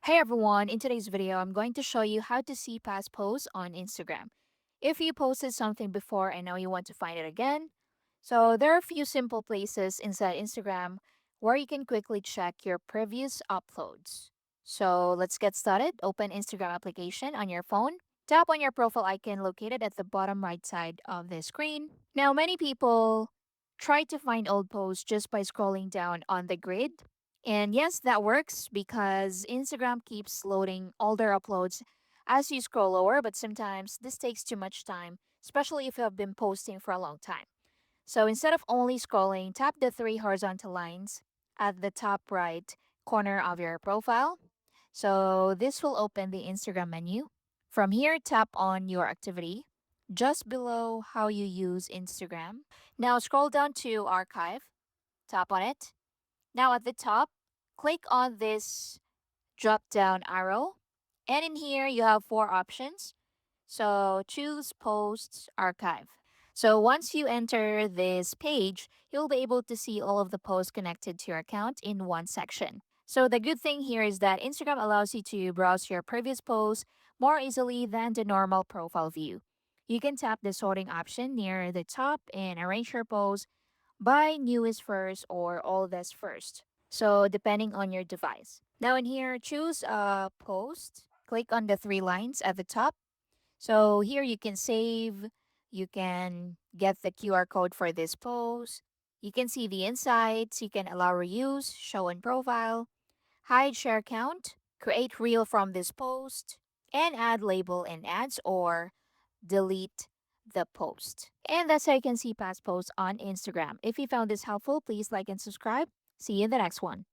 Hey everyone, in today's video, I'm going to show you how to see past posts on Instagram. If you posted something before and now you want to find it again, so there are a few simple places inside Instagram where you can quickly check your previous uploads. So let's get started. Open Instagram application on your phone. Tap on your profile icon located at the bottom right side of the screen. Now, many people try to find old posts just by scrolling down on the grid, and yes, that works because Instagram keeps loading older uploads as you scroll lower, but sometimes this takes too much time, especially if you have been posting for a long time. So instead of only scrolling, tap the three horizontal lines at the top right corner of your profile. So this will open the Instagram menu. From here, tap on your activity just below how you use Instagram. Now scroll down to archive, tap on it. Now at the top, click on this drop down arrow. And in here, you have four options. So choose Posts Archive. So once you enter this page, you'll be able to see all of the posts connected to your account in one section. So the good thing here is that Instagram allows you to browse your previous posts more easily than the normal profile view. You can tap the sorting option near the top and arrange your posts by newest first or oldest first. So depending on your device. Now in here, choose a post. Click on the three lines at the top. So here you can save, you can get the QR code for this post. You can see the insights, you can allow reuse, show in profile, hide share count, create reel from this post, and add label and ads or delete the post. And that's how you can see past posts on Instagram. If you found this helpful, please like and subscribe. See you in the next one.